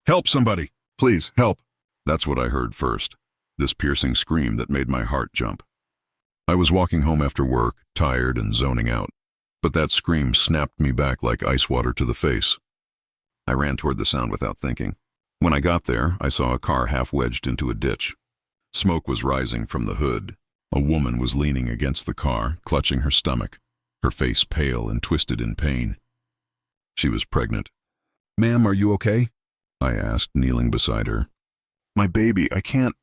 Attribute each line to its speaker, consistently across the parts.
Speaker 1: Help somebody! Please, help! That's what I heard first, this piercing scream that made my heart jump. I was walking home after work, tired and zoning out, but that scream snapped me back like ice water to the face. I ran toward the sound without thinking. When I got there, I saw a car half wedged into a ditch. Smoke was rising from the hood. A woman was leaning against the car, clutching her stomach, her face pale and twisted in pain. She was pregnant. "Ma'am, are you okay?" I asked, kneeling beside her. "My baby, I can't—"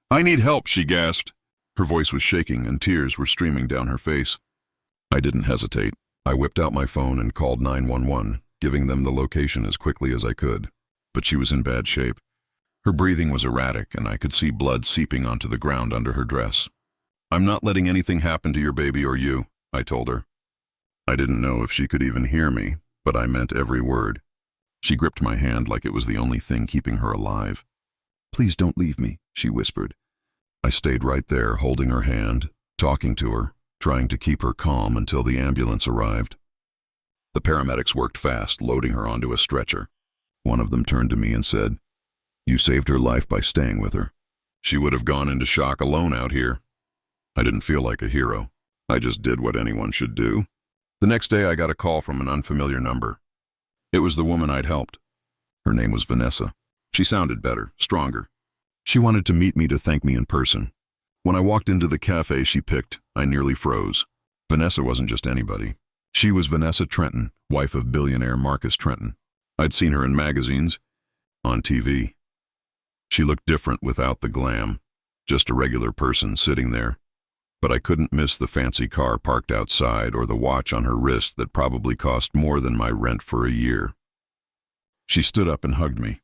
Speaker 1: "I need help," she gasped. Her voice was shaking and tears were streaming down her face. I didn't hesitate. I whipped out my phone and called 911, giving them the location as quickly as I could. But she was in bad shape. Her breathing was erratic, and I could see blood seeping onto the ground under her dress. "I'm not letting anything happen to your baby or you," I told her. I didn't know if she could even hear me, but I meant every word. She gripped my hand like it was the only thing keeping her alive. "Please don't leave me," she whispered. I stayed right there, holding her hand, talking to her, trying to keep her calm until the ambulance arrived. The paramedics worked fast, loading her onto a stretcher. One of them turned to me and said, "You saved her life by staying with her. She would have gone into shock alone out here." I didn't feel like a hero. I just did what anyone should do. The next day I got a call from an unfamiliar number. It was the woman I'd helped. Her name was Vanessa. She sounded better, stronger. She wanted to meet me to thank me in person. When I walked into the cafe she picked, I nearly froze. Vanessa wasn't just anybody. She was Vanessa Trenton, wife of billionaire Marcus Trenton. I'd seen her in magazines, on TV. She looked different without the glam, just a regular person sitting there. But I couldn't miss the fancy car parked outside or the watch on her wrist that probably cost more than my rent for a year. She stood up and hugged me.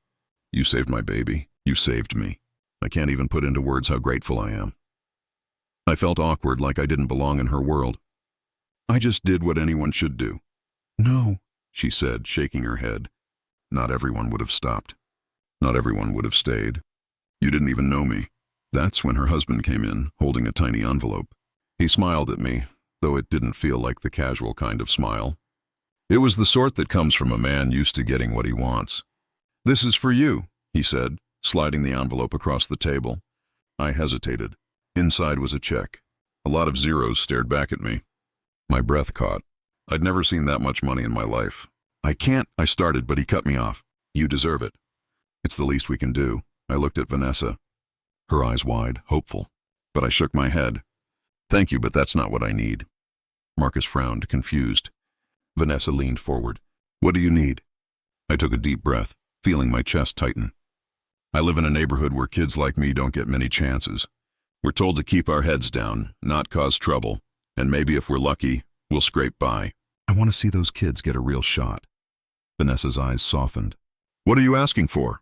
Speaker 1: "You saved my baby. You saved me. I can't even put into words how grateful I am." I felt awkward, like I didn't belong in her world. "I just did what anyone should do." "No," she said, shaking her head. "Not everyone would have stopped. Not everyone would have stayed. You didn't even know me." That's when her husband came in, holding a tiny envelope. He smiled at me, though it didn't feel like the casual kind of smile. It was the sort that comes from a man used to getting what he wants. "This is for you," he said, sliding the envelope across the table. I hesitated. Inside was a check. A lot of zeros stared back at me. My breath caught. I'd never seen that much money in my life. "I can't," I started, but he cut me off. "You deserve it." "It's the least we can do." I looked at Vanessa, her eyes wide, hopeful. But I shook my head. "Thank you, but that's not what I need." Marcus frowned, confused. Vanessa leaned forward. "What do you need?" I took a deep breath, feeling my chest tighten. "I live in a neighborhood where kids like me don't get many chances. We're told to keep our heads down, not cause trouble, and maybe if we're lucky, we'll scrape by. I want to see those kids get a real shot." Vanessa's eyes softened. "What are you asking for?"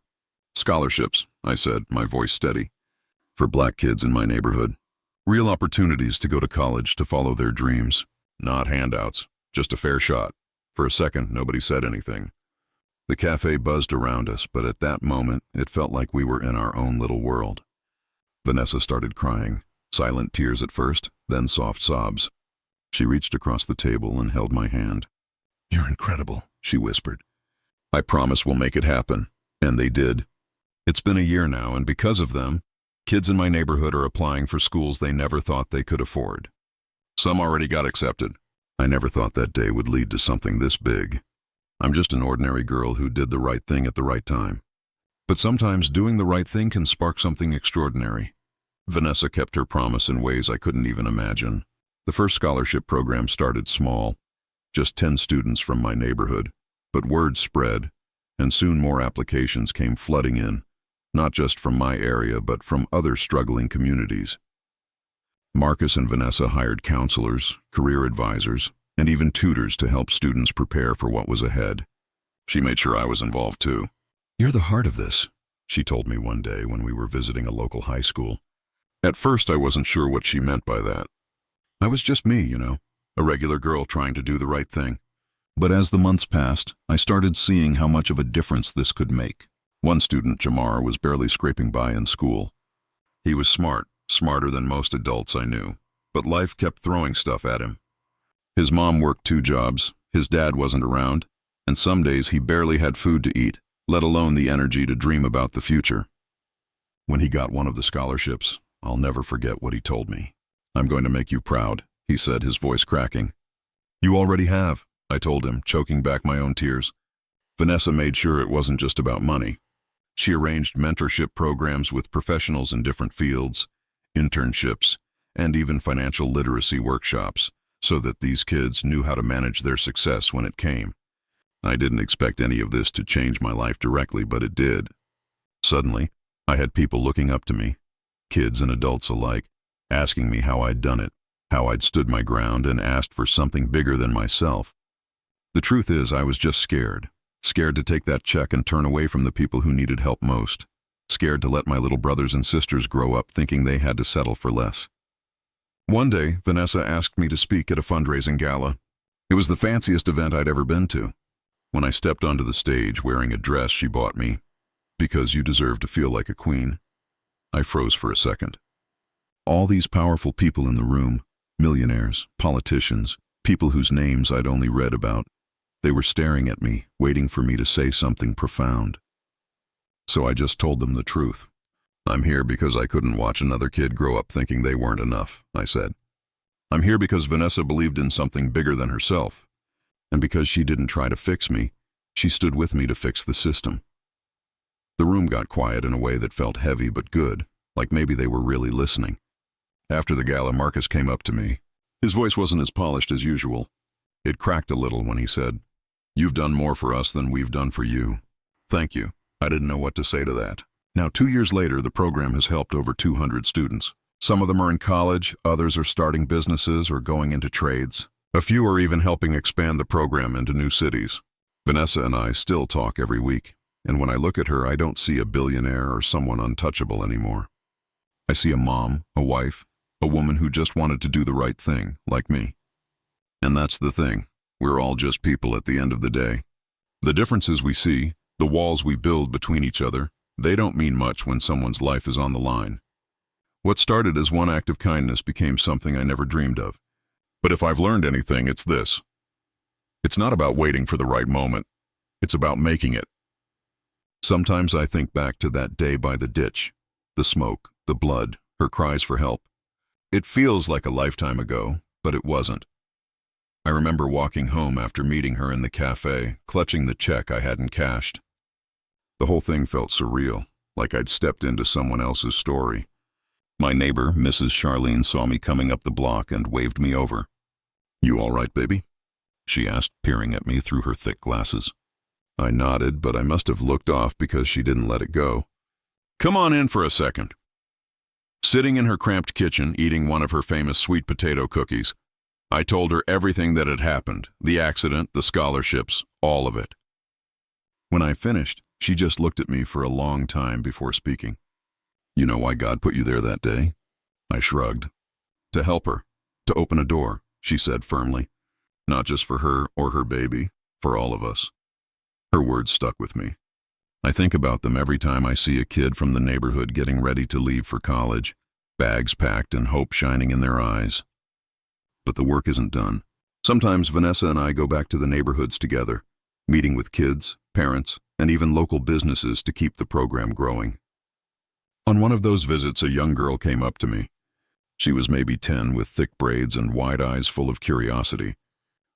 Speaker 1: "Scholarships," I said, my voice steady. "For black kids in my neighborhood. Real opportunities to go to college, to follow their dreams. Not handouts, just a fair shot." For a second, nobody said anything. The cafe buzzed around us, but at that moment, it felt like we were in our own little world. Vanessa started crying, silent tears at first, then soft sobs. She reached across the table and held my hand. "You're incredible," she whispered. "I promise we'll make it happen." And they did. It's been a year now, and because of them, kids in my neighborhood are applying for schools they never thought they could afford. Some already got accepted. I never thought that day would lead to something this big. I'm just an ordinary girl who did the right thing at the right time. But sometimes doing the right thing can spark something extraordinary. Vanessa kept her promise in ways I couldn't even imagine. The first scholarship program started small, just 10 students from my neighborhood. But word spread, and soon more applications came flooding in, not just from my area, but from other struggling communities. Marcus and Vanessa hired counselors, career advisors, and even tutors to help students prepare for what was ahead. She made sure I was involved too. "You're the heart of this," she told me one day when we were visiting a local high school. At first, I wasn't sure what she meant by that. I was just me, a regular girl trying to do the right thing. But as the months passed, I started seeing how much of a difference this could make. One student, Jamar, was barely scraping by in school. He was smart, smarter than most adults I knew, but life kept throwing stuff at him. His mom worked 2 jobs, his dad wasn't around, and some days he barely had food to eat, let alone the energy to dream about the future. When he got one of the scholarships, I'll never forget what he told me. "I'm going to make you proud," he said, his voice cracking. "You already have," I told him, choking back my own tears. Vanessa made sure it wasn't just about money. She arranged mentorship programs with professionals in different fields, internships, and even financial literacy workshops, so that these kids knew how to manage their success when it came. I didn't expect any of this to change my life directly, but it did. Suddenly, I had people looking up to me, kids and adults alike, asking me how I'd done it, how I'd stood my ground and asked for something bigger than myself. The truth is, I was just scared to take that check and turn away from the people who needed help most, scared to let my little brothers and sisters grow up thinking they had to settle for less. One day, Vanessa asked me to speak at a fundraising gala. It was the fanciest event I'd ever been to. When I stepped onto the stage wearing a dress she bought me, "Because you deserve to feel like a queen," I froze for a second. All these powerful people in the room, millionaires, politicians, people whose names I'd only read about, they were staring at me, waiting for me to say something profound. So I just told them the truth. "I'm here because I couldn't watch another kid grow up thinking they weren't enough," I said. "I'm here because Vanessa believed in something bigger than herself. And because she didn't try to fix me, she stood with me to fix the system." The room got quiet in a way that felt heavy but good, like maybe they were really listening. After the gala, Marcus came up to me. His voice wasn't as polished as usual. It cracked a little when he said, "You've done more for us than we've done for you." "Thank you." I didn't know what to say to that. Now, 2 years later, the program has helped over 200 students. Some of them are in college, others are starting businesses or going into trades. A few are even helping expand the program into new cities. Vanessa and I still talk every week, and when I look at her, I don't see a billionaire or someone untouchable anymore. I see a mom, a wife, a woman who just wanted to do the right thing, like me. And that's the thing. We're all just people at the end of the day. The differences we see, the walls we build between each other, they don't mean much when someone's life is on the line. What started as one act of kindness became something I never dreamed of. But if I've learned anything, it's this. It's not about waiting for the right moment. It's about making it. Sometimes I think back to that day by the ditch, the smoke, the blood, her cries for help. It feels like a lifetime ago, but it wasn't. I remember walking home after meeting her in the cafe, clutching the check I hadn't cashed. The whole thing felt surreal, like I'd stepped into someone else's story. My neighbor, Mrs. Charlene, saw me coming up the block and waved me over. "You all right, baby?" she asked, peering at me through her thick glasses. I nodded, but I must have looked off because she didn't let it go. "Come on in for a second." Sitting in her cramped kitchen, eating one of her famous sweet potato cookies, I told her everything that had happened, the accident, the scholarships, all of it. When I finished, she just looked at me for a long time before speaking. "You know why God put you there that day?" I shrugged. "To help her, to open a door," she said firmly. "Not just for her or her baby, for all of us." Her words stuck with me. I think about them every time I see a kid from the neighborhood getting ready to leave for college, bags packed and hope shining in their eyes. But the work isn't done. Sometimes Vanessa and I go back to the neighborhoods together, meeting with kids, parents, and even local businesses to keep the program growing. On one of those visits, a young girl came up to me. She was maybe 10 with thick braids and wide eyes full of curiosity.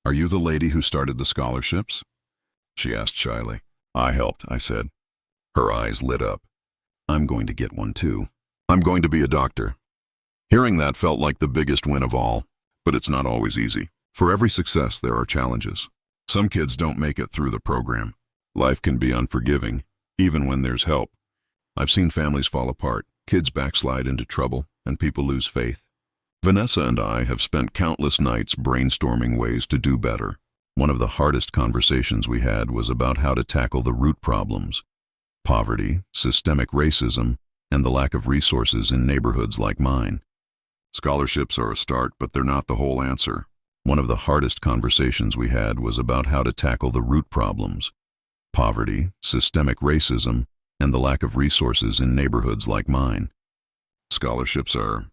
Speaker 1: "Are you the lady who started the scholarships?" she asked shyly. "I helped," I said. Her eyes lit up. "I'm going to get one too. I'm going to be a doctor." Hearing that felt like the biggest win of all, but it's not always easy. For every success, there are challenges. Some kids don't make it through the program. Life can be unforgiving, even when there's help. I've seen families fall apart, kids backslide into trouble, and people lose faith. Vanessa and I have spent countless nights brainstorming ways to do better. One of the hardest conversations we had was about how to tackle the root problems: poverty, systemic racism, and the lack of resources in neighborhoods like mine. Scholarships are a start, but they're not the whole answer. One of the hardest conversations we had was about how to tackle the root problems: poverty, systemic racism, and the lack of resources in neighborhoods like mine. Scholarships are...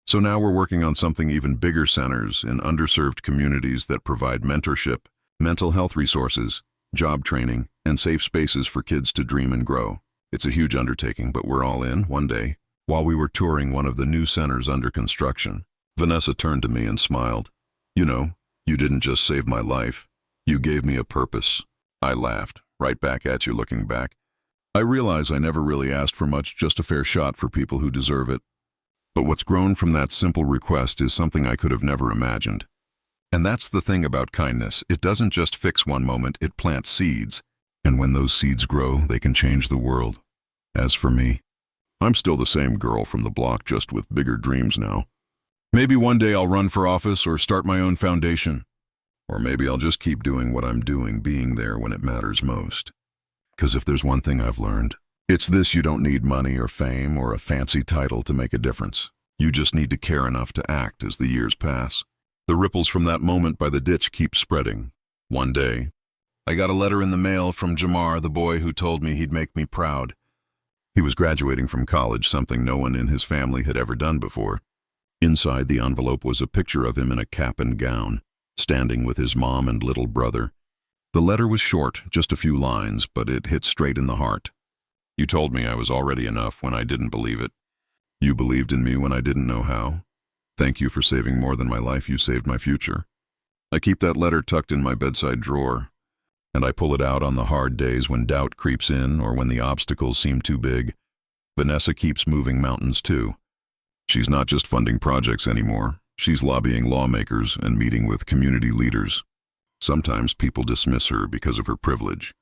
Speaker 1: So now we're working on something even bigger: centers in underserved communities that provide mentorship, mental health resources, job training, and safe spaces for kids to dream and grow. It's a huge undertaking, but we're all in. One day, while we were touring one of the new centers under construction, Vanessa turned to me and smiled. You know, you didn't just save my life. You gave me a purpose. I laughed, right back at you looking back. I realize I never really asked for much, just a fair shot for people who deserve it. But what's grown from that simple request is something I could have never imagined. And that's the thing about kindness. It doesn't just fix one moment, it plants seeds. And when those seeds grow, they can change the world. As for me, I'm still the same girl from the block, just with bigger dreams now. Maybe one day I'll run for office or start my own foundation. Or maybe I'll just keep doing what I'm doing, being there when it matters most. 'Cause if there's one thing I've learned, it's this: you don't need money or fame or a fancy title to make a difference. You just need to care enough to act as the years pass. The ripples from that moment by the ditch keep spreading. One day, I got a letter in the mail from Jamar, the boy who told me he'd make me proud. He was graduating from college, something no one in his family had ever done before. Inside the envelope was a picture of him in a cap and gown, standing with his mom and little brother. The letter was short, just a few lines, but it hit straight in the heart. You told me I was already enough when I didn't believe it. You believed in me when I didn't know how. Thank you for saving more than my life. You saved my future. I keep that letter tucked in my bedside drawer, and I pull it out on the hard days when doubt creeps in or when the obstacles seem too big. Vanessa keeps moving mountains too. She's not just funding projects anymore. She's lobbying lawmakers and meeting with community leaders. Sometimes people dismiss her because of her privilege,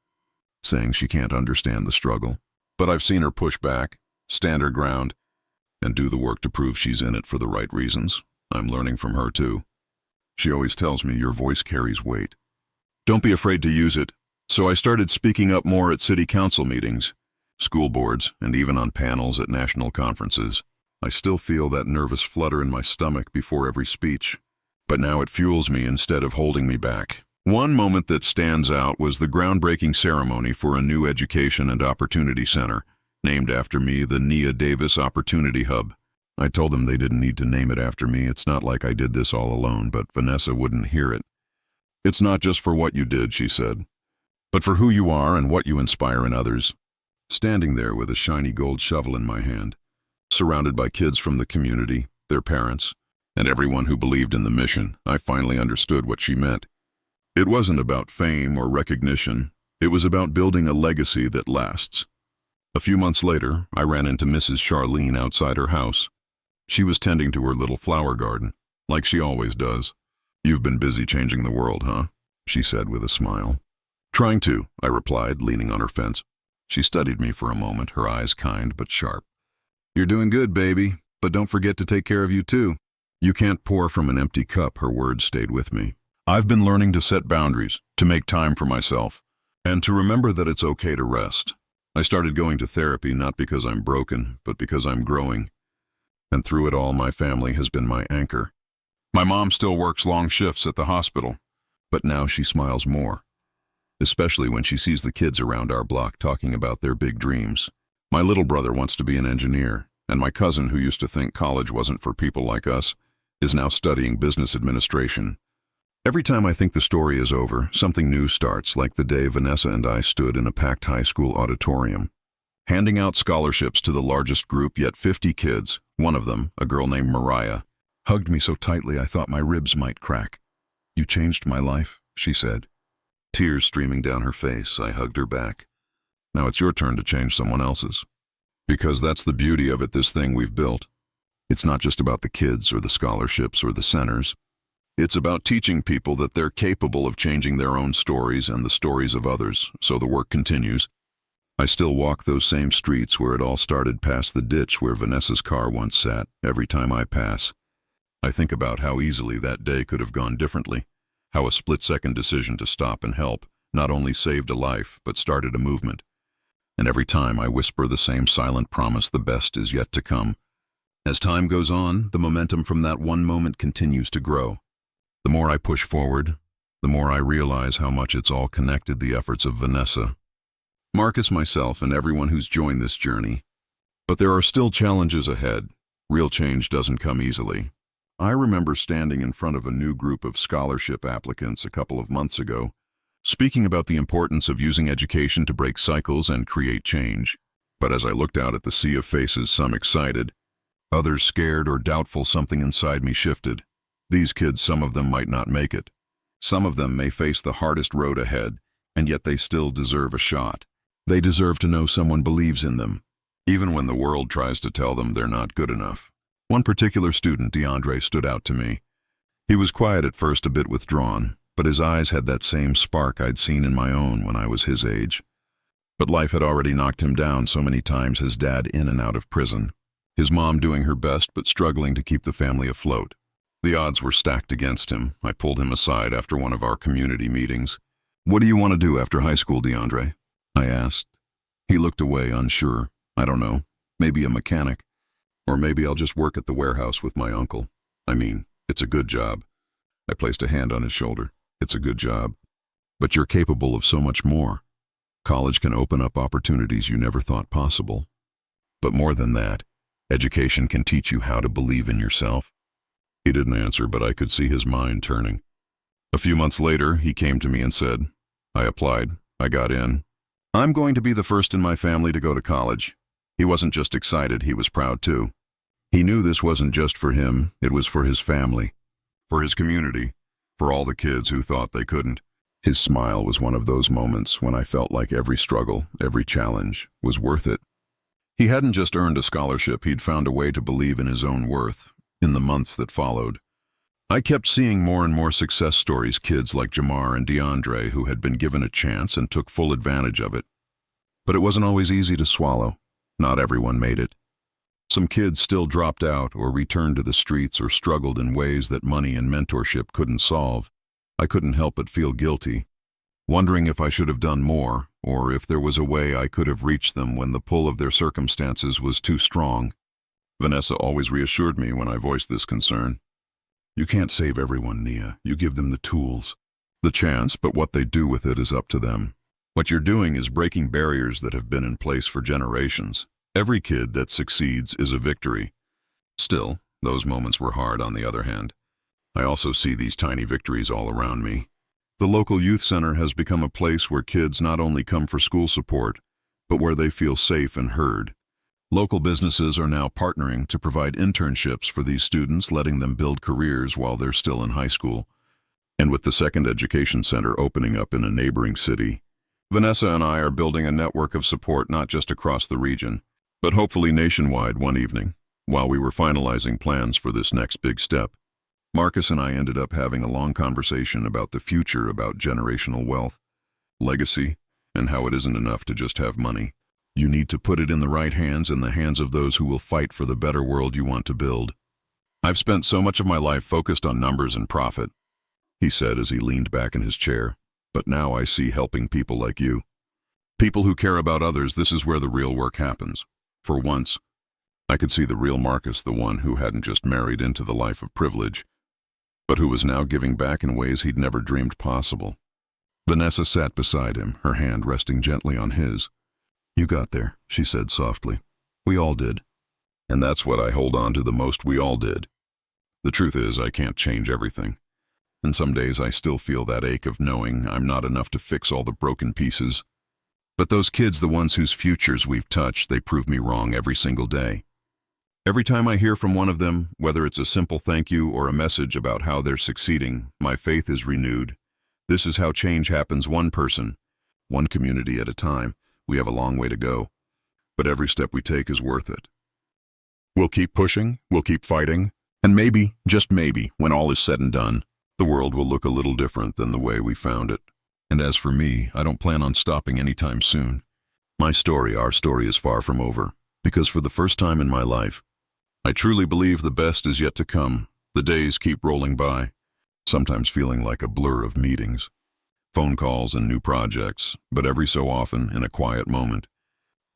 Speaker 1: saying she can't understand the struggle. But I've seen her push back, stand her ground, and do the work to prove she's in it for the right reasons. I'm learning from her too. She always tells me, your voice carries weight. Don't be afraid to use it. So I started speaking up more at city council meetings, school boards, and even on panels at national conferences. I still feel that nervous flutter in my stomach before every speech, but now it fuels me instead of holding me back. One moment that stands out was the groundbreaking ceremony for a new education and opportunity center, named after me, the Nia Davis Opportunity Hub. I told them they didn't need to name it after me. It's not like I did this all alone, but Vanessa wouldn't hear it. It's not just for what you did, she said, but for who you are and what you inspire in others. Standing there with a shiny gold shovel in my hand, surrounded by kids from the community, their parents, and everyone who believed in the mission, I finally understood what she meant. It wasn't about fame or recognition. It was about building a legacy that lasts. A few months later, I ran into Mrs. Charlene outside her house. She was tending to her little flower garden, like she always does. You've been busy changing the world, huh? She said with a smile. Trying to, I replied, leaning on her fence. She studied me for a moment, her eyes kind but sharp. You're doing good, baby, but don't forget to take care of you too. You can't pour from an empty cup, her words stayed with me. I've been learning to set boundaries, to make time for myself, and to remember that it's okay to rest. I started going to therapy not because I'm broken, but because I'm growing. And through it all, my family has been my anchor. My mom still works long shifts at the hospital, but now she smiles more, especially when she sees the kids around our block talking about their big dreams. My little brother wants to be an engineer, and my cousin, who used to think college wasn't for people like us, is now studying business administration. Every time I think the story is over, something new starts, like the day Vanessa and I stood in a packed high school auditorium, handing out scholarships to the largest group, yet 50 kids. One of them, a girl named Mariah, hugged me so tightly I thought my ribs might crack. You changed my life, she said. Tears streaming down her face, I hugged her back. Now it's your turn to change someone else's. Because that's the beauty of it, this thing we've built. It's not just about the kids or the scholarships or the centers. It's about teaching people that they're capable of changing their own stories and the stories of others, so the work continues. I still walk those same streets where it all started, past the ditch where Vanessa's car once sat. Every time I pass, I think about how easily that day could have gone differently, how a split-second decision to stop and help not only saved a life, but started a movement. And every time I whisper the same silent promise, the best is yet to come. As time goes on, the momentum from that one moment continues to grow. The more I push forward, the more I realize how much it's all connected, the efforts of Vanessa, Marcus, myself, and everyone who's joined this journey. But there are still challenges ahead. Real change doesn't come easily. I remember standing in front of a new group of scholarship applicants a couple of months ago, speaking about the importance of using education to break cycles and create change. But as I looked out at the sea of faces, some excited, others scared or doubtful, something inside me shifted. These kids, some of them might not make it. Some of them may face the hardest road ahead, and yet they still deserve a shot. They deserve to know someone believes in them, even when the world tries to tell them they're not good enough. One particular student, DeAndre, stood out to me. He was quiet at first, a bit withdrawn, but his eyes had that same spark I'd seen in my own when I was his age. But life had already knocked him down so many times, his dad in and out of prison, his mom doing her best but struggling to keep the family afloat. The odds were stacked against him. I pulled him aside after one of our community meetings. "What do you want to do after high school, DeAndre?" I asked. He looked away, unsure. "I don't know. Maybe a mechanic. Or maybe I'll just work at the warehouse with my uncle. I mean, it's a good job." I placed a hand on his shoulder. "It's a good job. But you're capable of so much more. College can open up opportunities you never thought possible. But more than that, education can teach you how to believe in yourself." He didn't answer, but I could see his mind turning. A few months later, he came to me and said, "I applied. I got in. I'm going to be the first in my family to go to college." He wasn't just excited, he was proud too. He knew this wasn't just for him, it was for his family, for his community, for all the kids who thought they couldn't. His smile was one of those moments when I felt like every struggle, every challenge, was worth it. He hadn't just earned a scholarship, he'd found a way to believe in his own worth. In the months that followed, I kept seeing more and more success stories, kids like Jamar and DeAndre who had been given a chance and took full advantage of it. But it wasn't always easy to swallow. Not everyone made it. Some kids still dropped out or returned to the streets or struggled in ways that money and mentorship couldn't solve. I couldn't help but feel guilty, wondering if I should have done more, or if there was a way I could have reached them when the pull of their circumstances was too strong. Vanessa always reassured me when I voiced this concern. "You can't save everyone, Nia. You give them the tools, the chance, but what they do with it is up to them. What you're doing is breaking barriers that have been in place for generations. Every kid that succeeds is a victory." Still, those moments were hard on the other hand. I also see these tiny victories all around me. The local youth center has become a place where kids not only come for school support, but where they feel safe and heard. Local businesses are now partnering to provide internships for these students, letting them build careers while they're still in high school. And with the second education center opening up in a neighboring city, Vanessa and I are building a network of support not just across the region, but hopefully nationwide one evening. While we were finalizing plans for this next big step, Marcus and I ended up having a long conversation about the future, about generational wealth, legacy, and how it isn't enough to just have money. You need to put it in the right hands, in the hands of those who will fight for the better world you want to build. "I've spent so much of my life focused on numbers and profit," he said as he leaned back in his chair. "But now I see helping people like you. People who care about others. This is where the real work happens." For once, I could see the real Marcus, the one who hadn't just married into the life of privilege, but who was now giving back in ways he'd never dreamed possible. Vanessa sat beside him, her hand resting gently on his. "You got there," she said softly. "We all did. And that's what I hold on to the most, we all did. The truth is, I can't change everything. And some days I still feel that ache of knowing I'm not enough to fix all the broken pieces. But those kids, the ones whose futures we've touched, they prove me wrong every single day. Every time I hear from one of them, whether it's a simple thank you or a message about how they're succeeding, my faith is renewed. This is how change happens, one person, one community at a time. We have a long way to go, but every step we take is worth it. We'll keep pushing, we'll keep fighting, and maybe, just maybe, when all is said and done, the world will look a little different than the way we found it. And as for me, I don't plan on stopping anytime soon. My story, our story, is far from over, because for the first time in my life, I truly believe the best is yet to come. The days keep rolling by, sometimes feeling like a blur of meetings, phone calls and new projects, but every so often, in a quiet moment,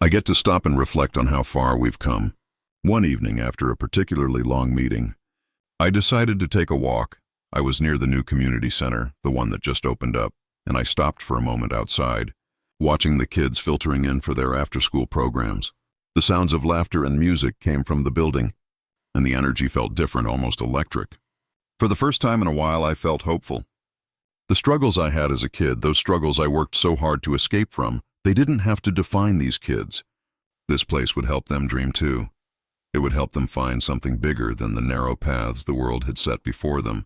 Speaker 1: I get to stop and reflect on how far we've come. One evening, after a particularly long meeting, I decided to take a walk. I was near the new community center, the one that just opened up, and I stopped for a moment outside, watching the kids filtering in for their after-school programs. The sounds of laughter and music came from the building, and the energy felt different, almost electric. For the first time in a while, I felt hopeful. The struggles I had as a kid, those struggles I worked so hard to escape from, they didn't have to define these kids. This place would help them dream too. It would help them find something bigger than the narrow paths the world had set before them.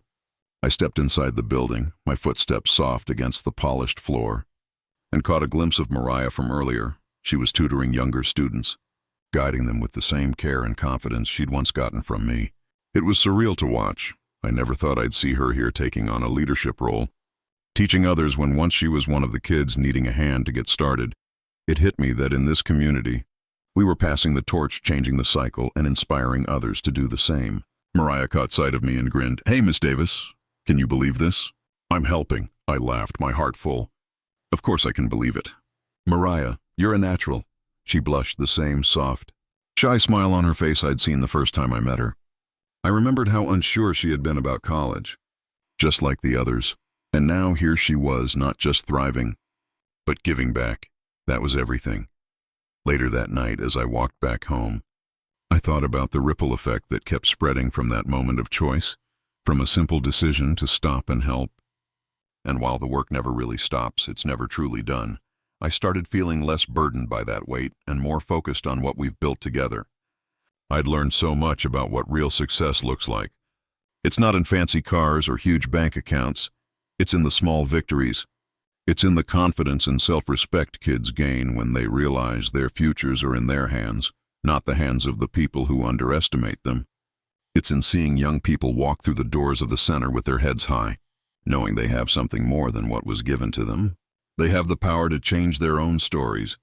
Speaker 1: I stepped inside the building, my footsteps soft against the polished floor, and caught a glimpse of Mariah from earlier. She was tutoring younger students, guiding them with the same care and confidence she'd once gotten from me. It was surreal to watch. I never thought I'd see her here taking on a leadership role, teaching others when once she was one of the kids needing a hand to get started. It hit me that in this community, we were passing the torch, changing the cycle, and inspiring others to do the same. Mariah caught sight of me and grinned. "Hey, Miss Davis, can you believe this?" "I'm helping," I laughed, my heart full. "Of course I can believe it." "Mariah, you're a natural." She blushed, the same soft, shy smile on her face I'd seen the first time I met her. I remembered how unsure she had been about college, just like the others. And now here she was, not just thriving, but giving back. That was everything. Later that night, as I walked back home, I thought about the ripple effect that kept spreading from that moment of choice, from a simple decision to stop and help. And while the work never really stops, it's never truly done, I started feeling less burdened by that weight and more focused on what we've built together. I'd learned so much about what real success looks like. It's not in fancy cars or huge bank accounts. It's in the small victories. It's in the confidence and self-respect kids gain when they realize their futures are in their hands, not the hands of the people who underestimate them. It's in seeing young people walk through the doors of the center with their heads high, knowing they have something more than what was given to them. They have the power to change their own stories.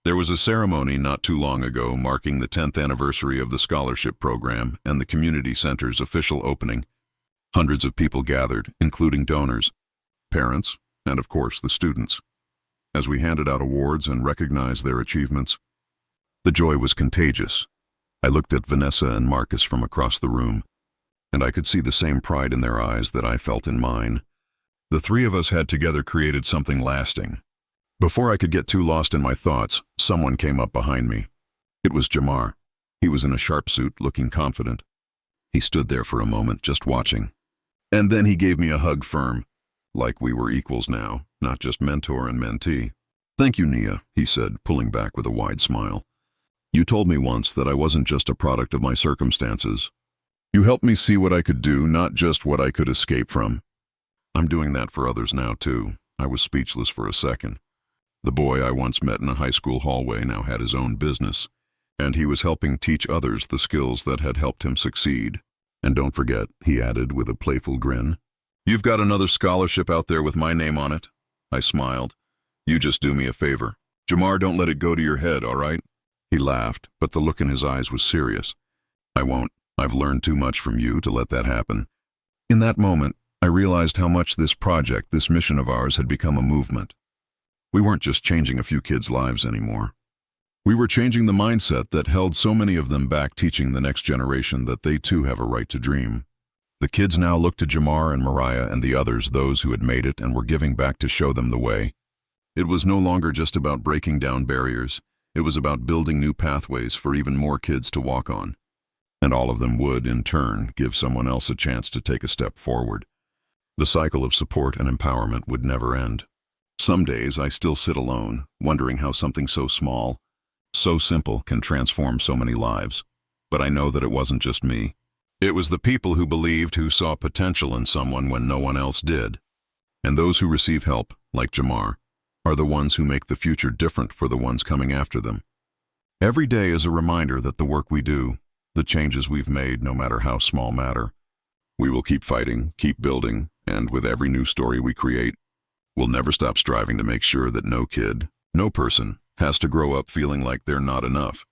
Speaker 1: There was a ceremony not too long ago marking the 10th anniversary of the scholarship program and the community center's official opening. Hundreds of people gathered, including donors, parents, and of course the students. As we handed out awards and recognized their achievements, the joy was contagious. I looked at Vanessa and Marcus from across the room, and I could see the same pride in their eyes that I felt in mine. The three of us had together created something lasting. Before I could get too lost in my thoughts, someone came up behind me. It was Jamar. He was in a sharp suit, looking confident. He stood there for a moment, just watching. And then he gave me a hug firm, like we were equals now, not just mentor and mentee. "Thank you, Nia," he said, pulling back with a wide smile. "You told me once that I wasn't just a product of my circumstances. You helped me see what I could do, not just what I could escape from. I'm doing that for others now, too." I was speechless for a second. The boy I once met in a high school hallway now had his own business, and he was helping teach others the skills that had helped him succeed. "And don't forget," he added with a playful grin, "you've got another scholarship out there with my name on it." I smiled. "You just do me a favor. Jamar, don't let it go to your head, all right?" He laughed, but the look in his eyes was serious. "I won't. I've learned too much from you to let that happen." In that moment, I realized how much this project, this mission of ours, had become a movement. We weren't just changing a few kids' lives anymore. We were changing the mindset that held so many of them back, teaching the next generation that they too have a right to dream. The kids now looked to Jamar and Mariah and the others, those who had made it and were giving back, to show them the way. It was no longer just about breaking down barriers. It was about building new pathways for even more kids to walk on. And all of them would, in turn, give someone else a chance to take a step forward. The cycle of support and empowerment would never end. Some days I still sit alone, wondering how something so small, so simple, can transform so many lives. But I know that it wasn't just me. It was the people who believed, who saw potential in someone when no one else did. And those who receive help, like Jamar, are the ones who make the future different for the ones coming after them. Every day is a reminder that the work we do, the changes we've made, no matter how small, matter. We will keep fighting, keep building, and with every new story we create, we'll never stop striving to make sure that no kid, no person, has to grow up feeling like they're not enough.